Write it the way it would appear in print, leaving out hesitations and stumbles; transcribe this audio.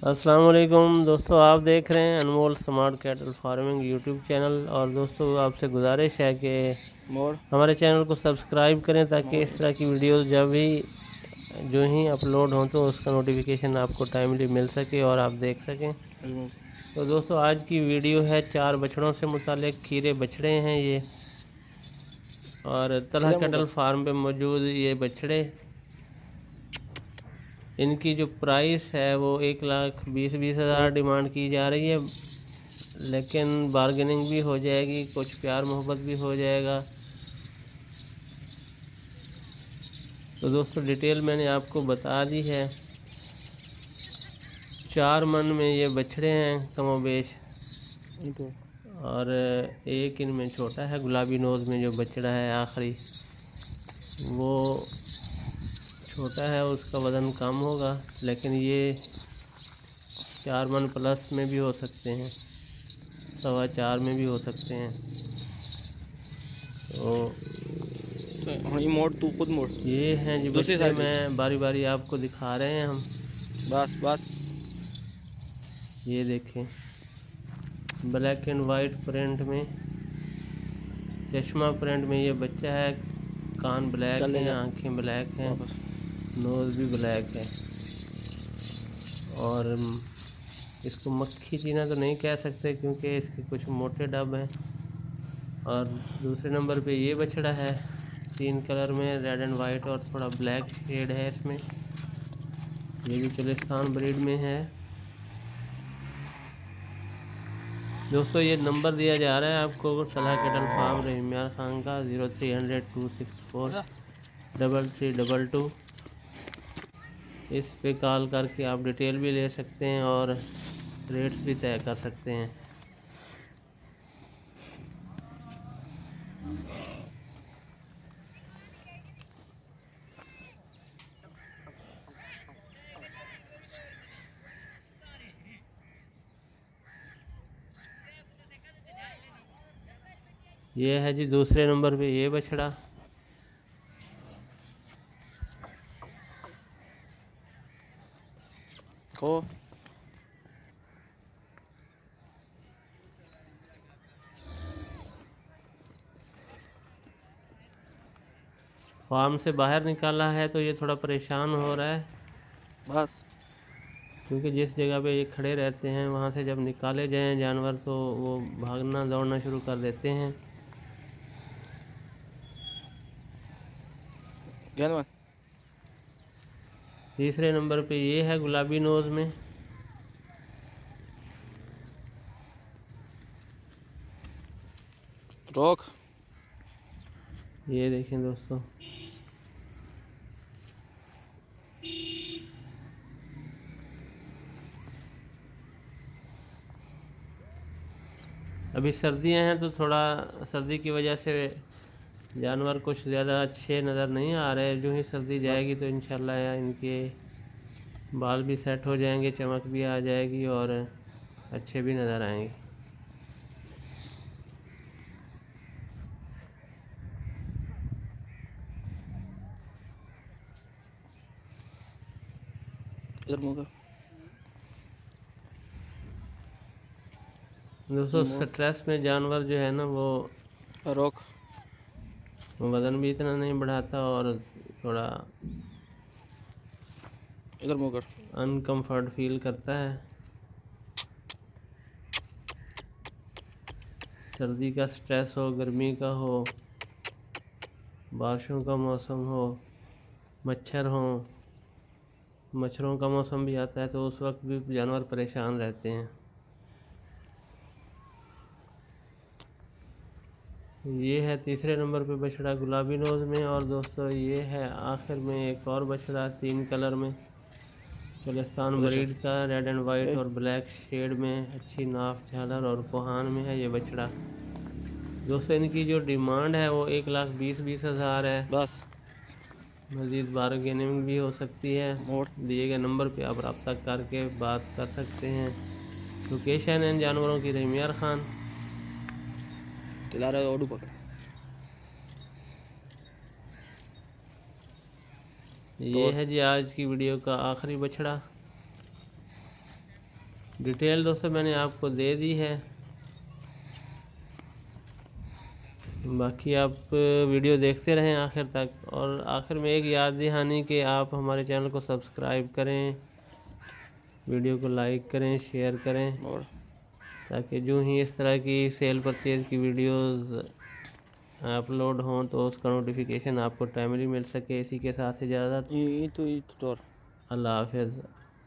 अस्सलाम वालेकुम दोस्तों, आप देख रहे हैं Anmol smart cattle farming YouTube channel. और दोस्तों आपसे गुजारिश है कि मोड़ हमारे चैनल को सब्सक्राइब करें ताकि मोड़ इस तरह की वीडियोस जब भी जो ही अपलोड हों तो उसका नोटिफिकेशन आपको टाइमली मिल सके और आप देख सकें। तो दोस्तों आज की वीडियो है 4 बछड़ों से मुतालिक। खीरे बछड़े हैं ये, और तलहा इधर मुँह कैटल कर। फार्म पे मौजूद ये बछड़े, इनकी जो प्राइस है वो 1,20,20,000 डिमांड की जा रही है, लेकिन बार्गेनिंग भी हो जाएगी, कुछ प्यार मोहब्बत भी हो जाएगा। तो दोस्तों डिटेल मैंने आपको बता दी है। 4 मन में ये बछड़े हैं कमोबेश, इनको और एक इनमें छोटा है, गुलाबी नोज़ में जो बछड़ा है आखिरी वो छोटा है, उसका वज़न कम होगा, लेकिन ये 4 मन प्लस में भी हो सकते हैं, 4.25 में भी हो सकते हैं। तो हाँ, ये मोड़ तू खुद मोड़ ये हैं जी दूसरी बछड़े, साइड से। मैं बारी बारी आपको दिखा रहे हैं हम। बस बस ये देखें, ब्लैक एंड वाइट प्रिंट में, चश्मा प्रिंट में ये बच्चा है। कान ब्लैक चल ले हैं, जा आंखें ब्लैक हैं, वापस। नोज़ भी ब्लैक है। और इसको मक्खी चीना तो नहीं कह सकते क्योंकि इसके कुछ मोटे डब हैं। और दूसरे नंबर पे ये बछड़ा है 3 कलर में, रेड एंड वाइट और थोड़ा ब्लैक शेड है इसमें। ये भी चलिस्तान ब्रीड में है। दोस्तों ये नंबर दिया जा रहा है आपको तलहा कैटल फार्म रहीमियार खान का, 0300-264-3322। इस पे कॉल करके आप डिटेल भी ले सकते हैं और रेट्स भी तय कर सकते हैं। ये है जी दूसरे नंबर पे ये बछड़ा। खो फार्म से बाहर निकाला है तो ये थोड़ा परेशान हो रहा है, बस क्योंकि जिस जगह पे ये खड़े रहते हैं वहाँ से जब निकाले जाएं जानवर तो वो भागना दौड़ना शुरू कर देते हैं। गेंद मत तीसरे नंबर पे ये है गुलाबी नोज़ में। रोक। ये देखें दोस्तों, अभी सर्दियां हैं तो थोड़ा सर्दी की वजह से जानवर कुछ ज़्यादा अच्छे नज़र नहीं आ रहे। जो ही सर्दी बस जाएगी तो इंशाल्लाह इनके बाल भी सेट हो जाएंगे, चमक भी आ जाएगी और अच्छे भी नज़र आएंगे। इधर मुँह कर। दोस्तों मोड़ स्ट्रेस में जानवर जो है ना वो रोक। वज़न भी इतना नहीं बढ़ाता और थोड़ा इधर मुँह कर। अनकम्फर्ट फील करता है। सर्दी का स्ट्रेस हो, गर्मी का हो, बारिशों का मौसम हो, मच्छर हो, मच्छरों का मौसम भी आता है तो उस वक्त भी जानवर परेशान रहते हैं। ये है तीसरे नंबर पे बछड़ा गुलाबी नोज़ में। और दोस्तों ये है आखिर में एक और बछड़ा 3 कलर में, चलिस्तान उधर चल। ब्रीड का, रेड एंड वाइट और ब्लैक शेड में, अच्छी नाफ झालर और कोहान में है ये बछड़ा। दोस्तों इनकी जो डिमांड है वो 1,20,20,000 है। बस मज़ीद बारगेनिंग भी हो सकती है। मोड़ दिए गए नंबर पे आप रब्ता करके बात कर सकते हैं। लोकेशन है इन जानवरों की रहीमियार खान। तिला रहा ओडू पकड़। ये तोड़ है जी आज की वीडियो का आखिरी बछड़ा। डिटेल दोस्तों मैंने आपको दे दी है। बाकी आप वीडियो देखते रहें आखिर तक। और आखिर में एक याद दहानी कि आप हमारे चैनल को सब्सक्राइब करें, वीडियो को लाइक करें, शेयर करें, और ताकि जो ही इस तरह की सेल परचेज की वीडियोस अपलोड हों तो उसका नोटिफिकेशन आपको टाइमली मिल सके। इसी के साथ इजाज़त। ये तो और अल्लाह हाफ़िज़।